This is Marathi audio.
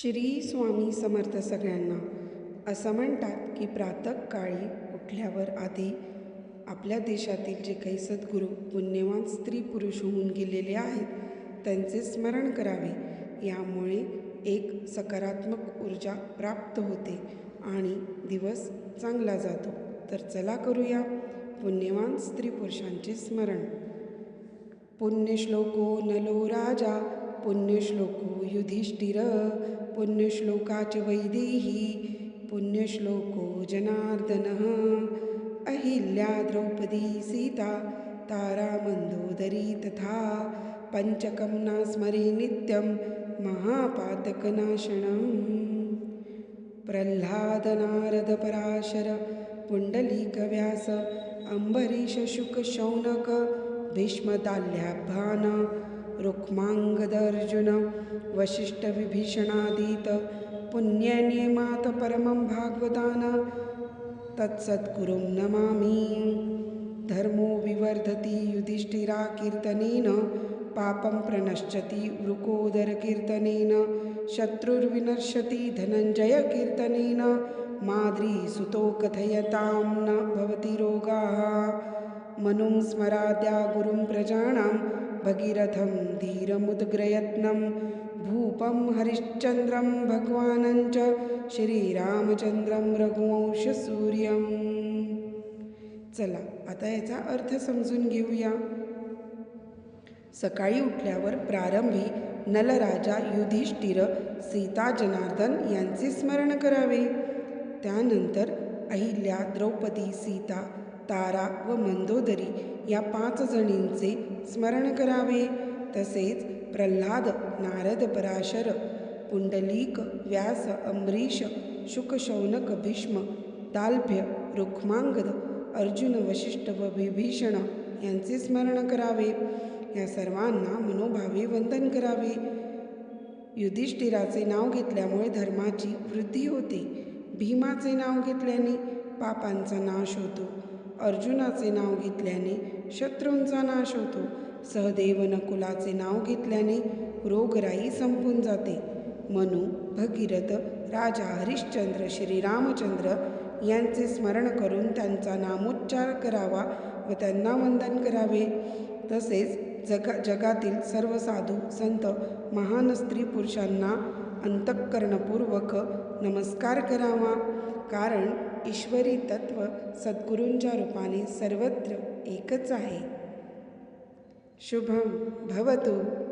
श्री स्वामी समर्थ सगळ्यांना. असं म्हणतात की प्रातःकाळी उठल्यावर आधी आपल्या देशातील जे काही सद्गुरू पुण्यवान स्त्री पुरुष होऊन गेलेले आहेत त्यांचे स्मरण करावे. यामुळे एक सकारात्मक ऊर्जा प्राप्त होते आणि दिवस चांगला जातो. तर चला करूया पुण्यवान स्त्री पुरुषांचे स्मरण. पुण्यश्लोको नलो राजा, पुण्यश्लोको युधिष्ठिर, पुण्यश्लोकाच वैदेही, पुण्यश्लोको जनार्दनः. अहिल्या द्रौपदी सीता, तारा मंदोदरी तथा. पंचकं न स्मरे नित्यं, महापातकनाशनम्. प्रल्हाद नारद पराशर, पुंडलीक व्यास, अंबरीश शुक शौनक, भीष्मताल्यभान, रुक्मांगद अर्जुन, वसिष्ठ विभीषणादित. पुण्यनियमात परमं भागवतान, तत्सद्गुरुं नमामि. धर्मो विवर्धति युधिष्ठिरा कीर्तनेन, पापं प्रणश्यति वृकोदर कीर्तनेन, शत्रुर्विनश्यति धनञ्जय कीर्तनेन, माद्री सुतो कथयतां न भवति रोगाः. मनुं स्मराद्या गुरुं प्रजानां, भगीरथं धीरमुद्ग्रयत्नं, भूपं हरिश्चन्द्रं भगवानञ्च, श्रीरामचंद्रं रघुवंशसूर्यं. चला आता याचा अर्थ समजून घेऊया. सकाळी उठल्यावर प्रारंभी नलराजा युधिष्ठिर, सीता जनार्दन यांचे स्मरण करावे. त्यानंतर अहिल्या, द्रौपदी, सीता, तारा व मंदोदरी या 5 जणींचे स्मरण करावे. तसेच प्रल्हाद, नारद, पराशर, पुंडलीक, व्यास, अंबरीश, शुक, शौनक, भीष्म, दाल्भ्य, रुक्मांगद, अर्जुन, वसिष्ठ व विभीषण यांचे स्मरण करावे. या सर्वांना मनोभावे वंदन करावे. युधिष्ठिराचे नाव घेतल्यामुळे धर्माची वृद्धी होते. भीमाचे नाव घेतल्याने पापांचा नाश होतो. अर्जुनाचे नाव घेतल्याने शत्रूंचा नाश होतो. सहदेव नकुलाचे नाव घेतल्याने रोगराई संपून जाते. मनु, भगीरथ, राजा हरिश्चंद्र, श्रीरामचंद्र यांचे स्मरण करून त्यांचा नामोच्चार करावा व त्यांना वंदन करावे. तसेच जगातील सर्व साधू संत महान स्त्री पुरुषांना अंतःकरणपूर्वक नमस्कार करावा. कारण ईश्वरी तत्व सद्गुरूंच्या रूपाने सर्वत्र एकच आहे. शुभम भवतु.